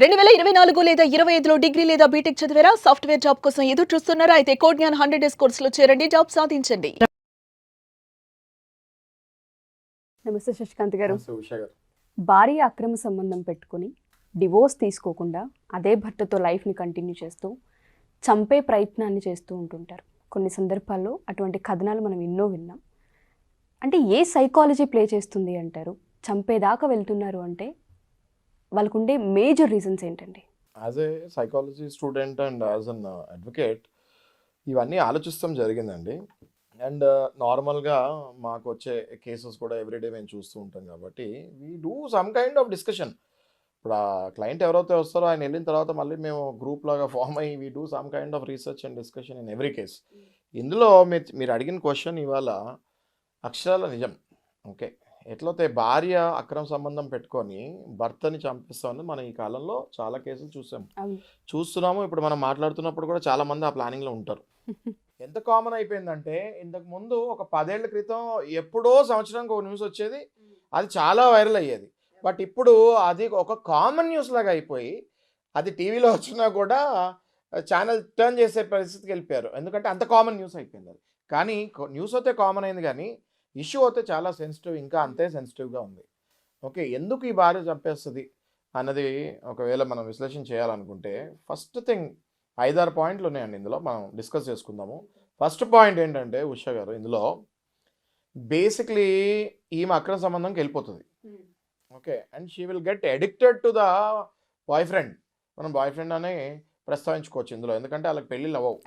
2024 లేదా 25లో డిగ్రీ లేదా బీటెక్ చదివారా? సాఫ్ట్‌వేర్ జాబ్ కోసం ఎదురు చూస్తున్నారా? అయితే కోడ్ జ్ఞాన్ 100 డేస్ కోర్సులో చేరండి. జాబ్ సాధించండి. నమస్తే శశికాంత్ గారు. నమస్తే ఉషా గారు. భార్య అక్రమ సంబంధం పెట్టుకుని డివోర్స్ తీసుకోకుండా అదే భర్తతో లైఫ్ని కంటిన్యూ చేస్తూ చంపే ప్రయత్నాన్ని చేస్తూ ఉంటుంటారు. కొన్ని సందర్భాల్లో అటువంటి కథనాలు మనం ఎన్నో విన్నాం. అంటే ఏ సైకాలజీ ప్లే చేస్తుంది అంటారు? చంపేదాకా వెళ్తున్నారు అంటే వాళ్ళకుండే మేజర్ రీజన్స్ ఏంటండి? As a psychology student and as an advocate ఇవన్నీ ఆలోచిస్తాం జరిగిందండి. అండ్ నార్మల్గా మాకు వచ్చే కేసెస్ కూడా ఎవ్రీడే మేము చూస్తూ ఉంటాం కాబట్టి we do some kind of discussion. ఇప్పుడు ఆ క్లయింట్ ఎవరైతే వస్తారో ఆయన వెళ్ళిన తర్వాత మళ్ళీ మేము గ్రూప్ లాగా ఫామ్ అయ్యి we do some kind of research and discussion in every case. ఇందులో మీరు అడిగిన క్వశ్చన్ ఇవాళ అక్షరాల నిజం. ఓకే, ఎట్లయితే భార్య అక్రమ సంబంధం పెట్టుకొని భర్తని చంపిస్తామని మనం ఈ కాలంలో చాలా కేసులు చూస్తున్నాము. ఇప్పుడు మనం మాట్లాడుతున్నప్పుడు కూడా చాలా మంది ఆ ప్లానింగ్లో ఉంటారు. ఎంత కామన్ అయిపోయిందంటే ఇంతకు ముందు ఒక 10 ఏళ్ల క్రితం ఎప్పుడో సంవత్సరానికి ఒక న్యూస్ వచ్చేది, అది చాలా వైరల్ అయ్యేది. బట్ ఇప్పుడు అది ఒక కామన్ న్యూస్ లాగా అయిపోయి అది టీవీలో వచ్చినా కూడా ఛానల్ టర్న్ చేసే పరిస్థితికి వెళ్ళిపోయారు. ఎందుకంటే అంత కామన్ న్యూస్ అయిపోయింది అది. కానీ న్యూస్ అయితే కామన్ అయింది, కానీ ఇష్యూ అయితే చాలా సెన్సిటివ్, ఇంకా అంతే సెన్సిటివ్గా ఉంది. ఓకే, ఎందుకు ఈ భార్య చంపేస్తుంది అన్నది ఒకవేళ మనం విశ్లేషణ చేయాలనుకుంటే ఫస్ట్ థింగ్ 5-6 పాయింట్లు ఉన్నాయండి. ఇందులో మనం డిస్కస్ చేసుకుందాము. ఫస్ట్ పాయింట్ ఏంటంటే ఉషా గారు, ఇందులో బేసిక్లీ ఈమె అక్రమ సంబంధంకి వెళ్ళిపోతుంది. Okay, and she will get addicted to the boy friend. మనం బాయ్ ఫ్రెండ్ అని ప్రస్తావించుకోవచ్చు ఇందులో, ఎందుకంటే వాళ్ళకి పెళ్ళిళ్ళు అవ్వవు.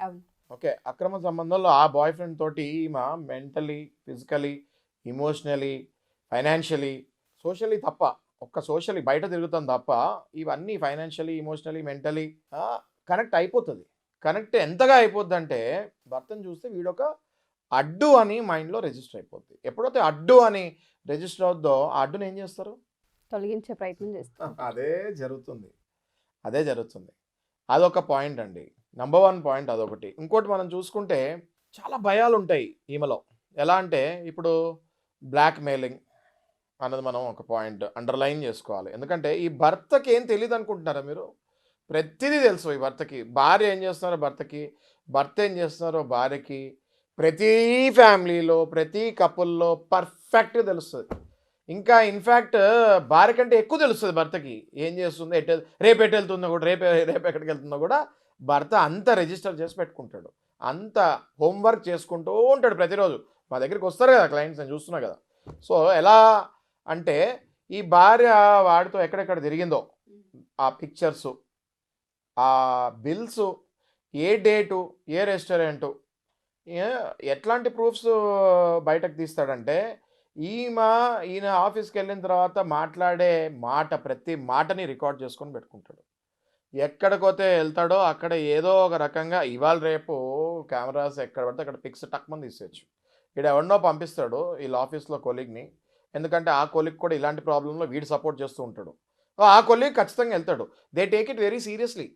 ఓకే, అక్రమ సంబంధంలో ఆ బాయ్ ఫ్రెండ్ తోటి ఈమె mentally, physically, emotionally, financially, socially తప్ప, ఒక్క సోషలీ బయట తిరుగుతాం తప్ప ఇవన్నీ ఫైనాన్షియలీ, ఇమోషనలీ, మెంటలీ కనెక్ట్ అయిపోతుంది. కనెక్ట్ ఎంతగా అయిపోద్ది అంటే భర్తను చూస్తే వీడొక అడ్డు అని మైండ్లో రిజిస్టర్ అయిపోద్ది. ఎప్పుడైతే అడ్డు అని రిజిస్టర్ అవుద్దో ఆ అడ్డుని ఏం చేస్తారు? తొలగించే ప్రయత్నం చేస్తారు. అదే జరుగుతుంది. అదొక పాయింట్ అండి, నంబర్ 1 పాయింట్ అదొకటి. ఇంకోటి మనం చూసుకుంటే చాలా భయాలు ఉంటాయి ఈమెలో. ఎలా అంటే ఇప్పుడు బ్లాక్ మెయిలింగ్ అన్నది మనం ఒక పాయింట్ అండర్లైన్ చేసుకోవాలి. ఎందుకంటే ఈ భర్తకి ఏం తెలియదు అనుకుంటున్నారా మీరు? ప్రతిదీ తెలుసు ఈ భర్తకి. భార్య ఏం చేస్తున్నారో భర్తకి, భర్త ఏం చేస్తున్నారో భార్యకి, ప్రతి ఫ్యామిలీలో ప్రతి కపుల్లో పర్ఫెక్ట్గా తెలుస్తుంది. ఇంకా ఇన్ఫ్యాక్ట్ భార్య కంటే ఎక్కువ తెలుస్తుంది భర్తకి ఏం చేస్తుందో, రేపు ఎటు వెళ్తుందో కూడా, రేపు ఎక్కడికి వెళ్తుందో కూడా భర్త అంత రిజిస్టర్ చేసి పెట్టుకుంటాడు. అంత హోంవర్క్ చేసుకుంటూ ఉంటాడు ప్రతిరోజు. మా దగ్గరికి వస్తారు కదా క్లయింట్స్, నేను చూస్తున్నా కదా. సో ఎలా అంటే ఈ భార్య వాడితో ఎక్కడెక్కడ తిరిగిందో ఆ పిక్చర్సు, ఆ బిల్స్, ఏ డేటు, ఏ రెస్టారెంటు, ఎట్లాంటి ప్రూఫ్స్ బయటకు తీస్తాడంటే ఈయన ఆఫీస్కి వెళ్ళిన తర్వాత మాట్లాడే ప్రతి మాటని రికార్డ్ చేసుకొని పెట్టుకుంటాడు. ఎక్కడికోతే వెళ్తాడో అక్కడ ఏదో ఒక రకంగా ఇవాళ రేపు కెమెరాస్ ఎక్కడ పడితే అక్కడ పిక్స్ టక్మని తీసేయచ్చు. ఇక్కడ ఎవరినో పంపిస్తాడు వీళ్ళ ఆఫీస్లో కొలీగ్ని, ఎందుకంటే ఆ కొలీగ్ కూడా ఇలాంటి ప్రాబ్లంలో వీడు సపోర్ట్ చేస్తూ ఉంటాడు. ఆ కొలీగ్ ఖచ్చితంగా వెళ్తాడు. They take it very seriously.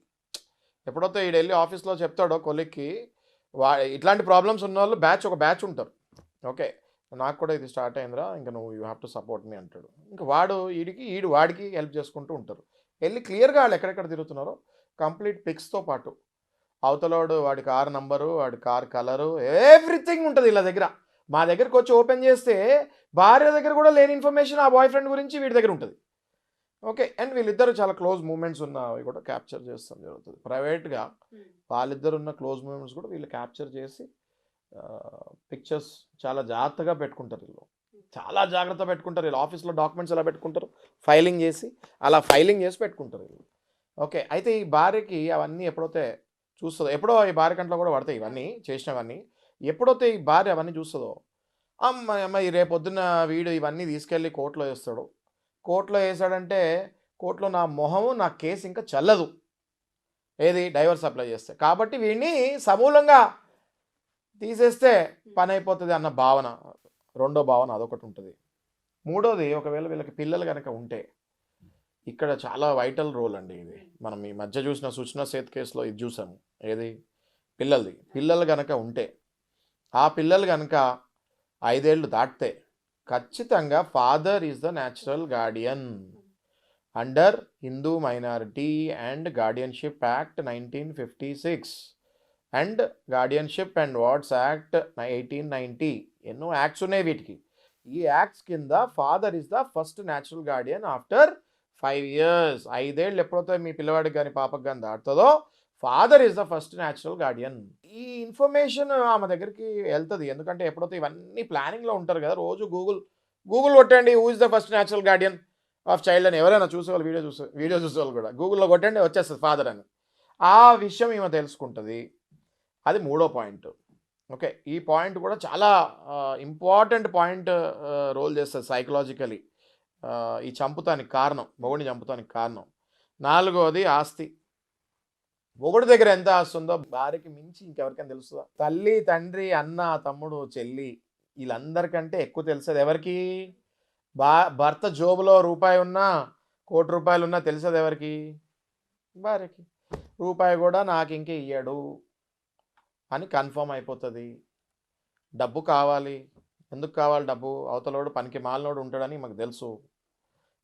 ఎప్పుడైతే వీడు వెళ్ళి ఆఫీస్లో చెప్తాడో కొలీగ్కి, ఇట్లాంటి ప్రాబ్లమ్స్ ఉన్న వాళ్ళు ఒక బ్యాచ్ ఉంటారు. ఓకే, నాకు కూడా ఇది స్టార్ట్ అయిందిరా, ఇంకా నువ్వు యూ హ్యావ్ టు సపోర్ట్ మీ అంటాడు. ఇంకా వాడికి హెల్ప్ చేసుకుంటూ ఉంటారు. వెళ్ళి క్లియర్గా వాళ్ళు ఎక్కడెక్కడ తిరుగుతున్నారో కంప్లీట్ పిక్స్తో పాటు అవతలోడు వాడి కార్ నంబరు, వాడి కార్ కలరు, ఎవ్రీథింగ్ ఉంటుంది వీళ్ళ దగ్గర. మా దగ్గరికి వచ్చి ఓపెన్ చేస్తే భార్య దగ్గర కూడా లేని ఇన్ఫర్మేషన్ ఆ బాయ్ ఫ్రెండ్ గురించి వీడి దగ్గర ఉంటుంది. ఓకే, అండ్ వీళ్ళిద్దరు చాలా క్లోజ్ మూమెంట్స్ ఉన్నవి కూడా క్యాప్చర్ చేస్తాం జరుగుతుంది. ప్రైవేట్గా వాళ్ళిద్దరు ఉన్న క్లోజ్ మూమెంట్స్ కూడా వీళ్ళు క్యాప్చర్ చేసి పిక్చర్స్ చాలా జాగ్రత్తగా పెట్టుకుంటారు. వీళ్ళు చాలా జాగ్రత్త పెట్టుకుంటారు. వీళ్ళు ఆఫీస్లో డాక్యుమెంట్స్ ఎలా పెట్టుకుంటారు, ఫైలింగ్ చేసి పెట్టుకుంటారు వీళ్ళు. ఓకే, అయితే ఈ భార్యకి అవన్నీ ఎప్పుడైతే చూస్తుందో, ఎప్పుడో ఈ భార్య కంట్లో కూడా పడతాయి ఇవన్నీ చేసినవన్నీ. ఎప్పుడైతే ఈ భార్య అవన్నీ చూస్తుందో, అమ్మాయి రేపొద్దున వీడు ఇవన్నీ తీసుకెళ్ళి కోర్టులో వేస్తాడు. కోర్టులో వేసాడంటే కోర్టులో నా మొహము, నా కేసు ఇంకా చల్లదు, ఏది డైవర్స్ అప్లై చేస్తే. కాబట్టి వీడిని సమూలంగా తీసేస్తే పని అయిపోతుంది అన్న భావన, రెండో భావన అదొకటి ఉంటుంది. మూడోది, ఒకవేళ వీళ్ళకి పిల్లలు కనుక ఉంటే, ఇక్కడ చాలా వైటల్ రోల్ అండి ఇది. మనం ఈ మధ్య చూసిన సుష్నా సేత్ కేసులో ఇది చూసాము, ఏది పిల్లలు కనుక ఉంటే, ఆ పిల్లలు కనుక 5 ఏళ్ళు దాటితే ఖచ్చితంగా father is the natural guardian. Under Hindu minority and guardianship act 1956 and guardianship and wards act 1890. ఎన్నో యాక్ట్స్ ఉన్నాయి వీటికి. ఈ యాక్ట్స్ కింద father is the first natural guardian after 5 years. 5 ఏళ్ళు ఎప్పుడైతే మీ పిల్లవాడికి కానీ పాపకు కానీ దాటుతుందో father is the first natural guardian. ఈ ఇన్ఫర్మేషన్ ఆమె దగ్గరికి వెళ్తుంది. ఎందుకంటే ఎప్పుడైతే ఇవన్నీ ప్లానింగ్లో ఉంటారు కదా, రోజు గూగుల్ కొట్టండి who is the first natural Guardian of child అని. ఎవరైనా చూసేవాళ్ళు వీడియో చూసేవాళ్ళు కూడా గూగుల్లో కొట్టండి వచ్చేస్తుంది ఫాదర్ అని. ఆ విషయం ఈమె తెలుసుకుంటుంది. అది 3వ పాయింట్. ఓకే, ఈ పాయింట్ కూడా చాలా ఇంపార్టెంట్ పాయింట్ రోల్ చేస్తుంది సైకలాజికలీ. ఈ చంపుతానికి కారణం, మొగుడిని చంపుతానికి కారణం. 4వది ఆస్తి. మొగుడి దగ్గర ఎంత ఆస్తి ఉందో భార్యకి మించి ఇంకెవరికైనా తెలుస్తుందా? తల్లి, తండ్రి, అన్న, తమ్ముడు, చెల్లి వీళ్ళందరికంటే ఎక్కువ తెలుస్తుంది ఎవరికి? భర్త జోబులో రూపాయి ఉన్నా, ₹1,00,00,000 ఉన్నా తెలుస్తుంది ఎవరికి? భార్యకి. రూపాయి కూడా నాకు ఇంకే ఇయ్యాడు అని కన్ఫర్మ్ అయిపోతుంది. డబ్బు కావాలి. ఎందుకు కావాలి డబ్బు? అవతలోడు పనికి మాలినోడు ఉంటాడని మాకు తెలుసు.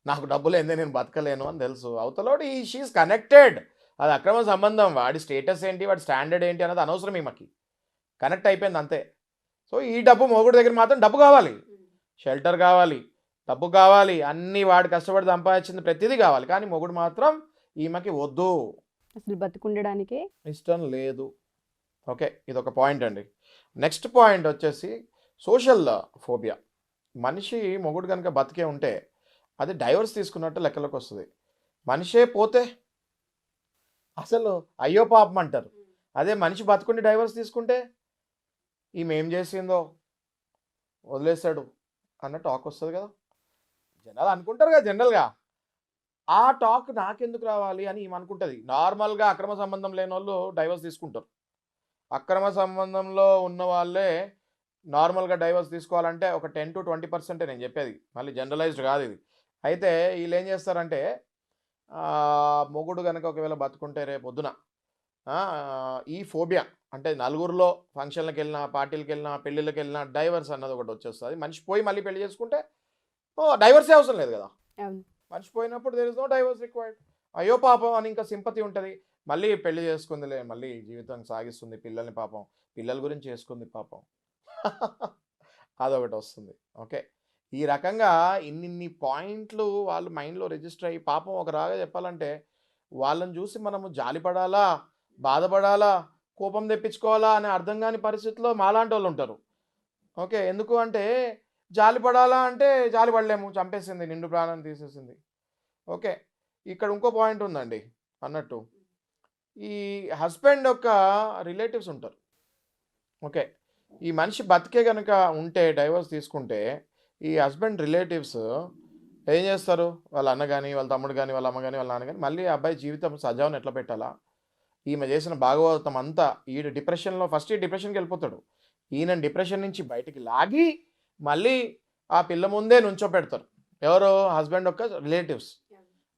నాకు డబ్బు లేదే నేను బతకలేను అని తెలుసు. అవతలోడు షీఈస్ కనెక్టెడ్. అది అక్రమ సంబంధం. వాడి స్టేటస్ ఏంటి, వాడి స్టాండర్డ్ ఏంటి అన్నది అనవసరం ఈమెకి. కనెక్ట్ అయిపోయింది అంతే. సో ఈ డబ్బు మొగుడు దగ్గర మాత్రం డబ్బు కావాలి, షెల్టర్ కావాలి, డబ్బు కావాలి, అన్నీ వాడు కష్టపడి సంపాదించింది ప్రతిదీ కావాలి. కానీ మొగుడు మాత్రం ఈమెకి వద్దు, అసలు బతుకుండడానికే ఇష్టం లేదు. ఓకే, ఇది ఒక పాయింట్ అండి. నెక్స్ట్ పాయింట్ వచ్చేసి సోషల్ ఫోబియా. మనిషి మొగుడు కనుక బతికే ఉంటే అది డైవర్స్ తీసుకున్నట్టు లెక్కలోకి వస్తుంది. మనిషే పోతే అసలు అయ్యో పాపం అంటారు. అదే మనిషి బతుకుండి డైవర్స్ తీసుకుంటే ఈమె ఏం చేసిందో వదిలేశాడు అన్న టాక్ వస్తుంది కదా. జనాలు అనుకుంటారు కదా జనరల్గా. ఆ టాక్ నాకెందుకు రావాలి అని ఈమె అనుకుంటుంది. నార్మల్గా అక్రమ సంబంధం లేని వాళ్ళు డైవర్స్ తీసుకుంటారు. అక్రమ సంబంధంలో ఉన్న వాళ్ళే నార్మల్గా డైవర్స్ తీసుకోవాలంటే ఒక 10 to 20% నేను చెప్పేది, మళ్ళీ జనరలైజ్డ్ కాదు ఇది. అయితే వీళ్ళు ఏం చేస్తారంటే మొగుడు కనుక ఒకవేళ బతుకుంటే రేపు పొద్దున ఈ ఫోబియా అంటే నలుగురిలో ఫంక్షన్లకు వెళ్ళినా, పార్టీలకు వెళ్ళినా, పెళ్ళిళ్ళకి వెళ్ళినా డైవర్స్ అన్నది ఒకటి వచ్చేస్తుంది. మనిషి పోయి మళ్ళీ పెళ్లి చేసుకుంటే డైవర్సే అవసరం లేదు కదా. మనిషి పోయినప్పుడు there is no divorce required. అయ్యో పాపం అని ఇంకా సింపతి ఉంటుంది. మళ్ళీ పెళ్లి చేసుకుందిలే, మళ్ళీ జీవితం సాగిస్తుంది, పిల్లల్ని పాపం పిల్లల గురించి చేసుకుంది పాపం అదొకటి వస్తుంది. ఓకే, ఈ రకంగా ఇన్ని పాయింట్లు వాళ్ళు మైండ్లో రిజిస్టర్ అయ్యి పాపం ఒక రాగా చెప్పాలంటే వాళ్ళని చూసి మనము జాలిపడాలా, బాధపడాలా, కోపం తెప్పించుకోవాలా అనే అర్థం కాని పరిస్థితిలో మాలాంటి వాళ్ళు ఉంటారు. ఓకే, ఎందుకు అంటే జాలిపడాలా అంటే జాలిపడలేము, చంపేసింది, నిండు ప్రాణం తీసేసింది. ఓకే, ఇక్కడ ఇంకో పాయింట్ ఉందండి అన్నట్టు. ఈ హస్బెండ్ యొక్క రిలేటివ్స్ ఉంటారు. ఓకే, ఈ మనిషి బతికే కనుక ఉంటే డైవర్స్ తీసుకుంటే ఈ హస్బెండ్ రిలేటివ్స్ ఏం చేస్తారు? వాళ్ళ అన్న కానీ, వాళ్ళ తమ్ముడు కానీ, వాళ్ళ అమ్మ కానీ, వాళ్ళ నాన్న కానీ మళ్ళీ అబ్బాయి జీవితం సజావుని ఎట్లా పెట్టాలా, ఈమె చేసిన భాగవతం అంతా ఈడు డిప్రెషన్లో ఫస్ట్ డిప్రెషన్కి వెళ్ళిపోతాడు. ఈయన డిప్రెషన్ నుంచి బయటికి లాగి మళ్ళీ ఆ పిల్ల ముందే నుంచోపెడతారు. ఎవరు? హస్బెండ్ యొక్క రిలేటివ్స్.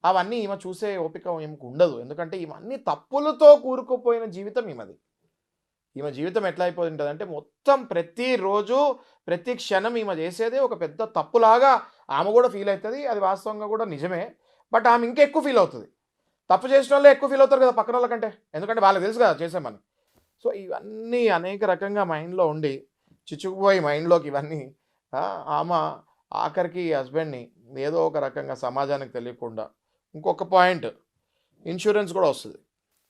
అవన్నీ ఈమె చూసే ఓపిక ఈమెకు ఉండదు. ఎందుకంటే ఈమె తప్పులతో కూరుకుపోయిన జీవితం ఈమెది. ఈమె జీవితం ఎట్లా అయిపోతుంటుంది అంటే మొత్తం ప్రతిరోజు ప్రతి క్షణం ఈమె చేసేదే ఒక పెద్ద తప్పులాగా ఆమె కూడా ఫీల్ అవుతుంది. అది వాస్తవంగా కూడా నిజమే. బట్ ఆమె ఇంకా ఎక్కువ ఫీల్ అవుతుంది. తప్పు చేసిన వాళ్ళే ఎక్కువ ఫీల్ అవుతారు కదా పక్కన వాళ్ళకంటే, ఎందుకంటే వాళ్ళకి తెలుసు కదా చేసామని. సో ఇవన్నీ అనేక రకంగా మైండ్లో ఉండి చిచ్చుకుపోయి మైండ్లోకి ఇవన్నీ ఆమె ఆఖరికి హస్బెండ్ని ఏదో ఒక రకంగా సమాజానికి తెలియకుండా. ఇంకొక పాయింట్, ఇన్సూరెన్స్ కూడా వస్తుంది.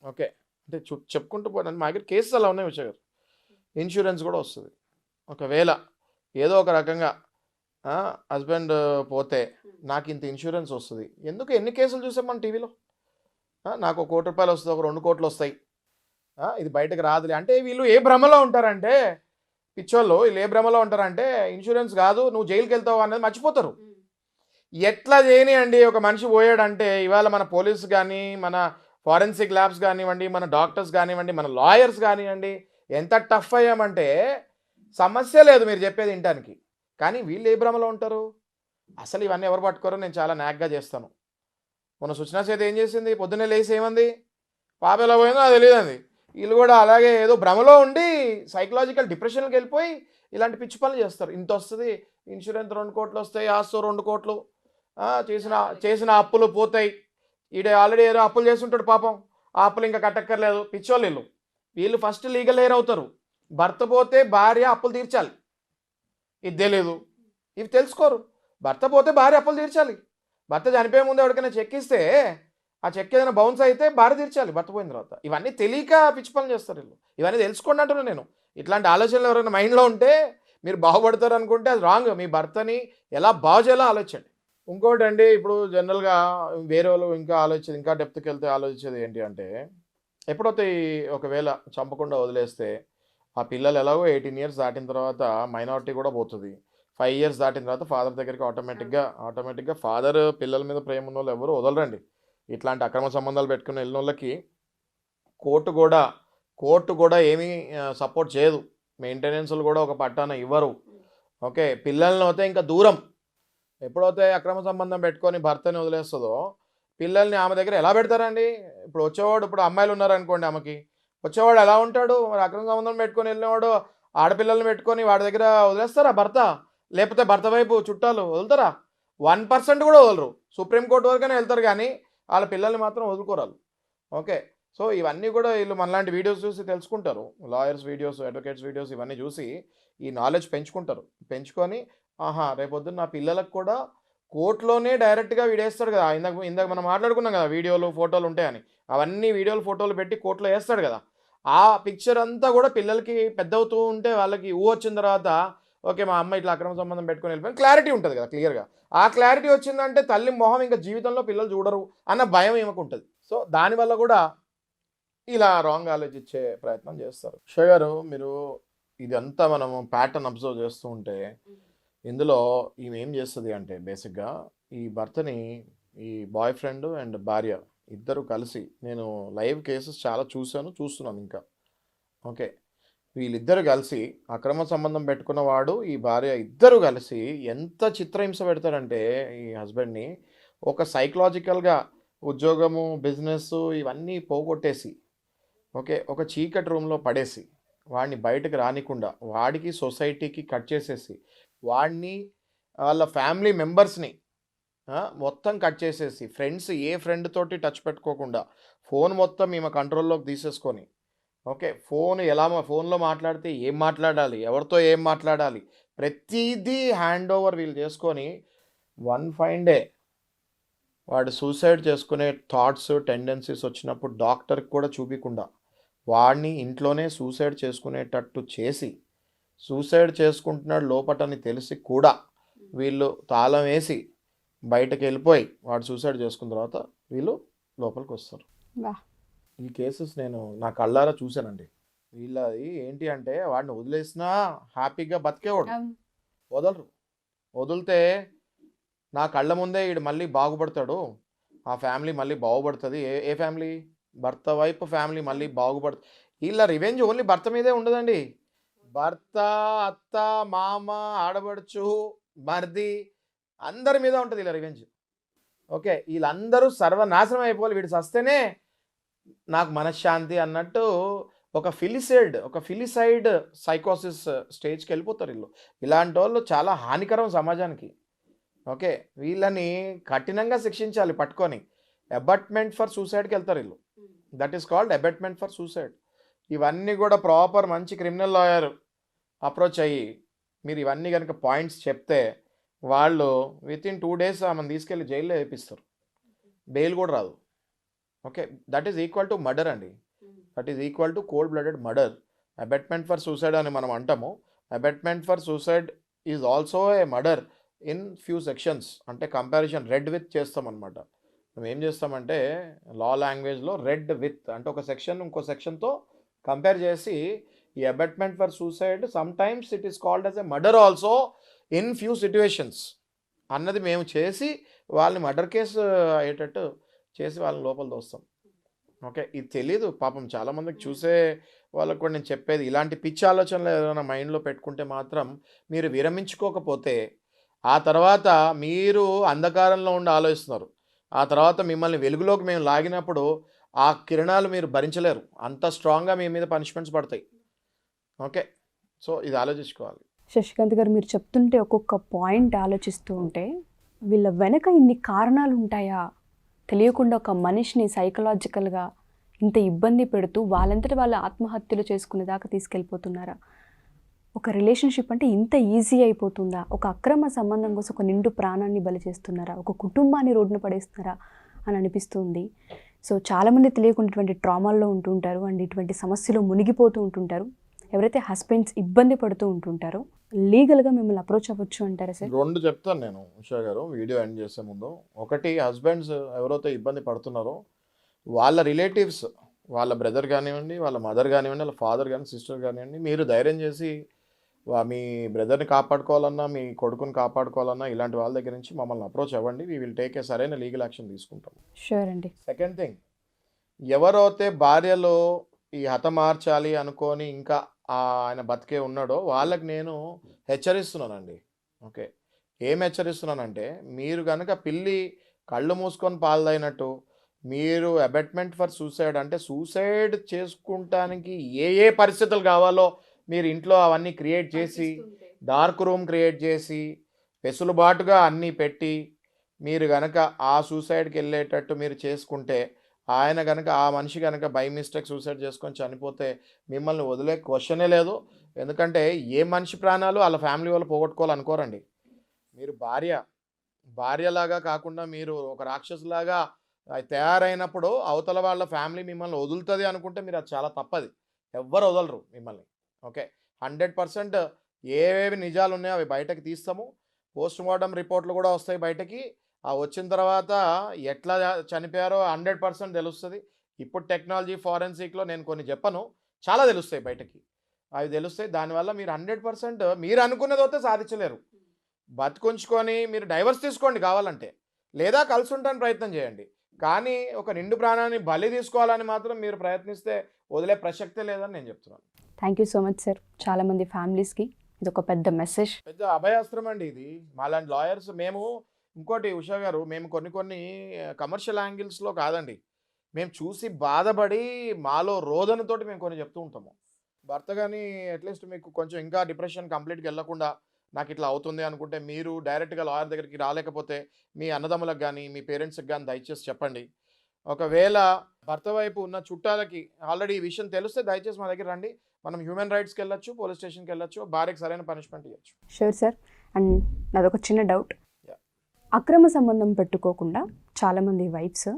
ఓకే, అంటే చెప్పుకుంటూ పోయినా మా దగ్గర కేసెస్ అలా ఉన్నాయి విషయం. ఇన్సూరెన్స్ కూడా వస్తుంది. ఒకవేళ ఏదో ఒక రకంగా హస్బెండ్ పోతే నాకు ఇంత ఇన్సూరెన్స్ వస్తుంది. ఎందుకు ఎన్ని కేసులు చూసాం మన టీవీలో? నాకు ₹1,00,00,000 వస్తుంది, ఒక 2 కోట్లు వస్తాయి, ఇది బయటకు రాదులే అంటే వీళ్ళు ఏ భ్రమలో ఉంటారంటే, పిచ్చోళ్ళు వీళ్ళు ఏ భ్రమలో ఉంటారంటే ఇన్సూరెన్స్ కాదు నువ్వు జైలుకి వెళ్తావు అనేది మర్చిపోతారు. ఎట్లా చేయనియండి, ఒక మనిషి పోయాడంటే ఇవాళ మన పోలీసు కానీ, మన ఫారెన్సిక్ ల్యాబ్స్ కానివ్వండి, మన డాక్టర్స్ కానివ్వండి, మన లాయర్స్ కానివ్వండి, ఎంత టఫ్ అయ్యామంటే సమస్య లేదు మీరు చెప్పేది వినటానికి. కానీ వీళ్ళు ఏ భ్రమలో ఉంటారు? అసలు ఇవన్నీ ఎవరు పట్టుకోరో నేను చాలా నాగ్గా చేస్తాను. మొన్న సుచనా చేతి ఏం చేసింది? పొద్దున్నే లేచి ఏమంది? పాప ఎలా పోయిందో అది తెలియదండి. వీళ్ళు కూడా అలాగే ఏదో భ్రమలో ఉండి సైకలాజికల్ డిప్రెషన్కి వెళ్ళిపోయి ఇలాంటి పిచ్చి పనులు చేస్తారు. ఇంత వస్తుంది ఇన్సూరెన్స్, 2 కోట్లు వస్తాయి, ఆస్తో 2 కోట్లు, చేసిన చేసిన అప్పులు పోతాయి, ఈడ ఆల్రెడీ ఏదో అప్పులు చేస్తుంటాడు పాపం, ఆ అప్పులు ఇంకా కట్టక్కర్లేదు, పిచ్చోళ్ళు వీళ్ళు. వీళ్ళు ఫస్ట్ లీగల్ ఎయిర్ అవుతారు, భర్త పోతే భార్య అప్పులు తీర్చాలి, ఇది తెలియదు, ఇవి తెలుసుకోరు. భర్త పోతే భార్య అప్పులు తీర్చాలి, భర్త చనిపోయే ముందు ఎవరికైనా చెక్ ఇస్తే ఆ చెక్ ఏదైనా బౌన్స్ అయితే భార్య తీర్చాలి భర్త పోయిన తర్వాత. ఇవన్నీ తెలియక పిచ్చి పనులు చేస్తారు వీళ్ళు. ఇవన్నీ తెలుసుకోండి అంటున్నాను నేను. ఇట్లాంటి ఆలోచనలు ఎవరైనా మైండ్లో ఉంటే మీరు బాగుపడతారు అనుకుంటే అది రాంగ్. మీ భర్తని ఎలా బాగు చేయాలో ఆలోచించండి. ఇంకోటి అండి, ఇప్పుడు జనరల్గా వేరే వాళ్ళు ఇంకా ఆలోచించేది, ఇంకా డెప్త్కి వెళ్తే ఆలోచించేది ఏంటి అంటే, ఎప్పుడైతే ఒకవేళ చంపకుండా వదిలేస్తే ఆ పిల్లలు ఎలాగో 18 ఇయర్స్ దాటిన తర్వాత మైనారిటీ కూడా పోతుంది, 5 ఇయర్స్ దాటిన తర్వాత ఫాదర్ దగ్గరికి ఆటోమేటిక్గా ఫాదర్ పిల్లల మీద ప్రేమ ఉన్న వాళ్ళు ఎవరు వదలరండి. ఇట్లాంటి అక్రమ సంబంధాలు పెట్టుకుని వెళ్ళిన వాళ్ళకి కోర్టు కూడా ఏమీ సపోర్ట్ చేయదు, మెయింటెనెన్స్లు కూడా ఒక పట్టాన ఇవ్వరు. ఓకే, పిల్లల్ని అయితే ఇంకా దూరం. ఎప్పుడైతే అక్రమ సంబంధం పెట్టుకొని భర్తని వదిలేస్తుందో పిల్లల్ని ఆమె దగ్గర ఎలా పెడతారండి? ఇప్పుడు వచ్చేవాడు, ఇప్పుడు అమ్మాయిలు ఉన్నారనుకోండి, ఆమెకి వచ్చేవాడు ఎలా ఉంటాడు? మరి అక్రమ సంబంధం పెట్టుకొని వెళ్ళినవాడు ఆడపిల్లల్ని పెట్టుకొని వాడి దగ్గర వదిలేస్తారా భర్త? లేకపోతే భర్త వైపు చుట్టాలు వదులుతారా? 1% కూడా వదలరు. సుప్రీంకోర్టు వరకనే వెళ్తారు కానీ వాళ్ళ పిల్లల్ని మాత్రం వదులుకోరాలు. ఓకే, సో ఇవన్నీ కూడా వీళ్ళు మనలాంటి వీడియోస్ చూసి తెలుసుకుంటారు, లాయర్స్ వీడియోస్, అడ్వకేట్స్ వీడియోస్ ఇవన్నీ చూసి ఈ నాలెడ్జ్ పెంచుకుంటారు. పెంచుకొని ఆహా రేపొద్దున నా పిల్లలకు కూడా కోర్టులోనే డైరెక్ట్గా వీడేస్తాడు కదా, ఇందాక మనం మాట్లాడుకున్నాం కదా వీడియోలు ఫోటోలు ఉంటాయని, అవన్నీ వీడియోలు ఫోటోలు పెట్టి కోర్టులో వేస్తాడు కదా, ఆ పిక్చర్ అంతా కూడా పిల్లలకి పెద్ద అవుతూ ఉంటే వాళ్ళకి వచ్చిన తర్వాత ఓకే మా అమ్మ ఇట్లా అక్రమ సంబంధం పెట్టుకొని వెళ్ళిపోయింది క్లారిటీ ఉంటుంది కదా క్లియర్గా. ఆ క్లారిటీ వచ్చిందంటే తల్లి మొహం ఇంకా జీవితంలో పిల్లలు చూడరు అన్న భయం ఏమకు ఉంటుంది. సో దానివల్ల కూడా ఇలా రాంగ్ ఆలోచించే ప్రయత్నం చేస్తారు. షో గారు, మీరు ఇదంతా మనము ప్యాటర్న్ అబ్జర్వ్ చేస్తూ ఉంటే ఇందులో ఈమె ఏం చేస్తుంది అంటే బేసిక్గా ఈ భర్తని, ఈ బాయ్ ఫ్రెండ్ అండ్ భార్య ఇద్దరు కలిసి, నేను లైవ్ కేసెస్ చాలా చూస్తున్నాను ఇంకా. ఓకే, వీళ్ళిద్దరు కలిసి అక్రమ సంబంధం పెట్టుకున్నవాడు ఈ భార్య ఇద్దరు కలిసి ఎంత చిత్రహింస పెడతారంటే ఈ హస్బెండ్ని ఒక సైకలాజికల్గా ఉద్యోగము బిజినెస్ ఇవన్నీ పోగొట్టేసి, ఓకే, ఒక చీకటి రూమ్లో పడేసి వాడిని బయటకు రానికుండా వాడికి సొసైటీకి కట్ చేసేసి వాడిని వాళ్ళ ఫ్యామిలీ మెంబర్స్ని మొత్తం కట్ చేసేసి ఫ్రెండ్స్ ఏ ఫ్రెండ్ తోటి టచ్ పెట్టుకోకుండా ఫోన్ మొత్తం ఈమె కంట్రోల్లోకి తీసేసుకొని, ఓకే, ఫోన్లో మాట్లాడితే ఏం మాట్లాడాలి, ఎవరితో ఏం మాట్లాడాలి, ప్రతిదీ హ్యాండ్ ఓవర్ వీళ్ళు చేసుకొని వన్ ఫైన్ డే వాడు సూసైడ్ చేసుకునే థాట్స్ టెండెన్సీస్ వచ్చినప్పుడు డాక్టర్కి కూడా చూపించకుండా వాడిని ఇంట్లోనే సూసైడ్ చేసుకునేటట్టు చేసి, సూసైడ్ చేసుకుంటున్నాడు లోపటని తెలిసి కూడా వీళ్ళు తాళం వేసి బయటకు వెళ్ళిపోయి వాడు సూసైడ్ చేసుకున్న తర్వాత వీళ్ళు లోపలికి వస్తారు. ఈ కేసెస్ నేను నా కళ్ళారా చూశానండి. వీళ్ళది ఏంటి అంటే వాడిని వదిలేసినా హ్యాపీగా బతికేవాడు, వదిలితే నా కళ్ళ ముందే వీడు మళ్ళీ బాగుపడతాడు, ఆ ఫ్యామిలీ మళ్ళీ బాగుపడుతుంది. ఏ ఫ్యామిలీ? భర్త వైపు ఫ్యామిలీ మళ్ళీ బాగుపడుతుంది. వీళ్ళ రివెంజ్ ఓన్లీ భర్త మీదే ఉండదండి, భర్త, అత్త, మామ, ఆడబడుచు, మర్ది అందరి మీద ఉంటుంది వీళ్ళ రివెంజ్. ఓకే, వీళ్ళందరూ సర్వనాశనం అయిపోవాలి, వీడు సస్తేనే నాకు మనశ్శాంతి అన్నట్టు ఒక ఫిలిసైడ్ సైకోసిస్ స్టేజ్కి వెళ్ళిపోతారు వీళ్ళు. ఇలాంటి వాళ్ళు చాలా హానికరం సమాజానికి. ఓకే, వీళ్ళని కఠినంగా శిక్షించాలి పట్టుకొని. అబట్మెంట్ ఫర్ సూసైడ్కి వెళ్తారు వీళ్ళు, that is called abetment for suicide. ఇవన్నీ కూడా ప్రాపర్ మంచి క్రిమినల్ లాయర్ అప్రోచ్ అయ్యి మీరు ఇవన్నీ కనుక పాయింట్స్ చెప్తే వాళ్ళు వితిన్ 2 days ఆమెను తీసుకెళ్ళి జైల్లో వేపిస్తారు, బెయిల్ కూడా రాదు. Okay, that is equal to murder అండి, that is equal to cold blooded murder. Abetment for suicide అని మనం అంటాము, abetment for suicide is also a murder in few sections. అంటే కంపారిజన్ రెడ్ విత్ చేస్తాం అనమాట. మేము ఏం చేస్తామంటే లా లాంగ్వేజ్లో రెడ్ విత్ అంటే ఒక సెక్షన్ ఇంకో సెక్షన్తో కంపేర్ చేసి ఈ abetment for suicide some times it is called as a murder also in few situations అన్నది మేము చేసి వాళ్ళని మర్డర్ కేసు అయ్యేటట్టు చేసి వాళ్ళని లోపల దోస్తాం. ఓకే, ఇది తెలీదు పాపం చాలామందికి, చూసే వాళ్ళకు కూడా నేను చెప్పేది ఇలాంటి పిచ్చి ఆలోచనలు ఏదైనా మైండ్లో పెట్టుకుంటే మాత్రం మీరు విరమించుకోకపోతే ఆ తర్వాత మీరు అంధకారంలో ఉండి ఆలోచిస్తున్నారు, ఆ తర్వాత మిమ్మల్ని వెలుగులోకి మేము లాగినప్పుడు ఆ కిరణాలు మీరు భరించలేరు, అంత స్ట్రాంగ్గా మీ మీద పనిష్మెంట్స్ పడతాయి. ఓకే, సో ఇది ఆలోచించుకోవాలి. శశికాంత్ గారు, మీరు చెప్తుంటే ఒక్కొక్క పాయింట్ ఆలోచిస్తూ ఉంటే వీళ్ళ వెనక ఇన్ని కారణాలు ఉంటాయా? తెలియకుండా ఒక మనిషిని సైకలాజికల్గా ఇంత ఇబ్బంది పెడుతూ వాళ్ళంతటి వాళ్ళ ఆత్మహత్యలు చేసుకునే దాకా తీసుకెళ్ళిపోతున్నారా? ఒక రిలేషన్షిప్ అంటే ఇంత ఈజీ అయిపోతుందా? ఒక అక్రమ సంబంధం కోసం ఒక నిండు ప్రాణాన్ని బలి చేస్తున్నారా? ఒక కుటుంబాన్ని రోడ్డున పడేస్తున్నారా అని అనిపిస్తుంది. సో చాలామంది తెలియకుండా ఇటువంటి ట్రామాల్లో ఉంటుంటారు అండ్ ఇటువంటి సమస్యలో మునిగిపోతూ ఉంటుంటారు. ఎవరైతే హస్బెండ్స్ ఇబ్బంది పడుతూ ఉంటుంటారో లీగల్గా మిమ్మల్ని అప్రోచ్ అవ్వచ్చు అంటారా సార్? 2 చెప్తాను నేను ఉషా గారు వీడియో ఎండ్ చేసే ముందు. ఒకటి, హస్బెండ్స్ ఎవరైతే ఇబ్బంది పడుతున్నారో వాళ్ళ రిలేటివ్స్, వాళ్ళ బ్రదర్ కానివ్వండి, వాళ్ళ మదర్ కానివ్వండి, వాళ్ళ ఫాదర్ కానీ సిస్టర్ కానివ్వండి, మీరు ధైర్యం చేసి మీ బ్రదర్ని కాపాడుకోవాలన్నా, మీ కొడుకుని కాపాడుకోవాలన్నా ఇలాంటి వాళ్ళ దగ్గర నుంచి మమ్మల్ని అప్రోచ్ అవ్వండి. వీ విల్ టేక్ ఏ సరైన లీగల్ యాక్షన్ తీసుకుంటాం. షూర్ అండి. సెకండ్ థింగ్, ఎవరైతే భార్యలో ఈ హతమార్చాలి అనుకొని ఇంకా ఆయన బతికే ఉన్నాడో వాళ్ళకి నేను హెచ్చరిస్తున్నానండి. ఓకే, ఏం హెచ్చరిస్తున్నానంటే, మీరు కనుక పిల్లి కళ్ళు మూసుకొని పాల్దైనట్టు మీరు అబెట్మెంట్ ఫర్ సూసైడ్ అంటే సూసైడ్ చేసుకుంటానికి ఏ పరిస్థితులు కావాలో మీరు ఇంట్లో అవన్నీ క్రియేట్ చేసి, డార్క్ రూమ్ క్రియేట్ చేసి, వెసులుబాటుగా అన్నీ పెట్టి మీరు కనుక ఆ సూసైడ్కి వెళ్ళేటట్టు మీరు చేసుకుంటే, ఆయన కనుక ఆ మనిషి కనుక బై మిస్టేక్ సూసైడ్ చేసుకొని చనిపోతే మిమ్మల్ని వదిలే క్వశ్చనే లేదు. ఎందుకంటే ఏ మనిషి ప్రాణాలు వాళ్ళ ఫ్యామిలీ వాళ్ళు పోగొట్టుకోవాలనుకోరండి. మీరు భార్యలాగా కాకుండా మీరు ఒక రాక్షసులాగా తయారైనప్పుడు అవతల వాళ్ళ ఫ్యామిలీ మిమ్మల్ని వదులుతుంది అనుకుంటే మీరు అది చాలా తప్పది. ఎవ్వరు వదలరు మిమ్మల్ని. ఓకే, 100% ఏవేవి నిజాలు ఉన్నాయో అవి బయటకు తీస్తాము. పోస్ట్ మార్టం రిపోర్ట్లు కూడా వస్తాయి బయటకి. ఆ వచ్చిన తర్వాత ఎట్లా చనిపోయారో 100% తెలుస్తుంది. ఇప్పుడు టెక్నాలజీ ఫారెన్సిక్లో నేను కొన్ని చెప్పను, చాలా తెలుస్తాయి బయటకి. అవి తెలుస్తాయి. దానివల్ల మీరు 100% మీరు అనుకున్నది అయితే సాధించలేరు. బతికుంచుకొని మీరు డైవర్స్ తీసుకోండి కావాలంటే, లేదా కలిసి ఉండడానికి ప్రయత్నం చేయండి. కానీ ఒక నిండు ప్రాణాన్ని బలి తీసుకోవాలని మాత్రం మీరు ప్రయత్నిస్తే వదిలే ప్రసక్తే లేదని నేను చెప్తున్నాను. Thank you so much sir. చాలామంది ఫ్యామిలీస్కి ఇది ఒక పెద్ద మెసేజ్. పెద్ద అభయాస్త్రం అండి ఇది. మాలాంటి లాయర్స్ మేము, ఇంకోటి ఉషా గారు, మేము కొన్ని కమర్షియల్ యాంగిల్స్లో కాదండి, మేము చూసి బాధపడి మాలో రోదనతోటి మేము కొన్ని చెప్తూ ఉంటాము. భర్త కానీ అట్లీస్ట్ మీకు కొంచెం ఇంకా డిప్రెషన్ కంప్లీట్గా వెళ్ళకుండా నాకు ఇట్లా అవుతుంది అనుకుంటే మీరు డైరెక్ట్గా లాయర్ దగ్గరికి రాలేకపోతే మీ అన్నదమ్ములకు కానీ మీ పేరెంట్స్కి కానీ దయచేసి చెప్పండి. ఒకవేళ భర్త వైపు ఉన్న చుట్టాలకి ఆల్రెడీ ఈ విషయం తెలిస్తే దయచేసి మా దగ్గర రండి. మనం హ్యూమన్ రైట్స్కి వెళ్ళొచ్చు, పోలీస్ స్టేషన్కి వెళ్ళొచ్చు, భార్యకి సరైన పనిష్మెంట్ ఇవ్వచ్చు. Sure sir. అండ్ నాదొక చిన్న డౌట్. అక్రమ సంబంధం పెట్టుకోకుండా చాలామంది వైఫ్స్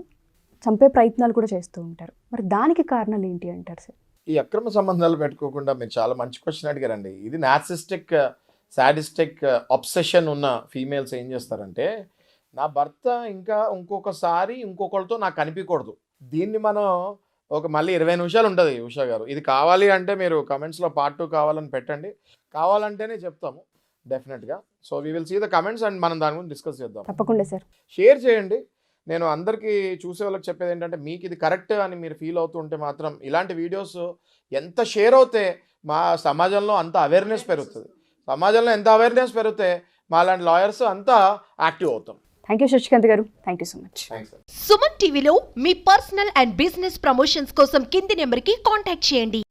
చంపే ప్రయత్నాలు కూడా చేస్తూ ఉంటారు. మరి దానికి కారణాలు ఏంటి అంటారు సార్? ఈ అక్రమ సంబంధాలు పెట్టుకోకుండా మీరు చాలా మంచి క్వశ్చన్ అడిగారండి. ఇది నార్సిస్టిక్, సాడిస్టిక్ అబ్సెషన్ ఉన్న ఫీమేల్స్ ఏం చేస్తారంటే, నా భర్త ఇంకా ఇంకొకసారి ఇంకొకరితో నాకు కనిపించకూడదు. దీన్ని మనం మళ్ళీ 20 నిమిషాలు ఉంటుంది ఉషా గారు. ఇది కావాలి అంటే మీరు కమెంట్స్లో పార్ట్ 2 కావాలని పెట్టండి, కావాలంటేనే చెప్తాము డెఫినెట్గా. So we will see the comments and మనం దాని గురించి డిస్కస్ చేద్దాం. తప్పకుండా సార్. షేర్ చేయండి. నేను అందరికీ చూసే వాళ్ళకి చెప్పేది ఏంటంటే, మీకు ఇది కరెక్ట్ అని మీరు ఫీల్ అవుతూ ఉంటే మాత్రం ఇలాంటి వీడియోస్ ఎంత షేర్ అవుతే మా సమాజంలో అంత అవేర్నెస్ పెరుగుతుంది. సమాజంలో ఎంత అవేర్నెస్ పెరిగితే మా లాంటి లాయర్స్ అంతా యాక్టివ్ అవుతాం. థ్యాంక్ యూ శశికాంత్ గారు. Thank you so much. Suman టీవీలో మీ పర్సనల్ అండ్ బిజినెస్ ప్రమోషన్స్ కోసం కింది నెంబర్కి కాంటాక్ట్ చేయండి.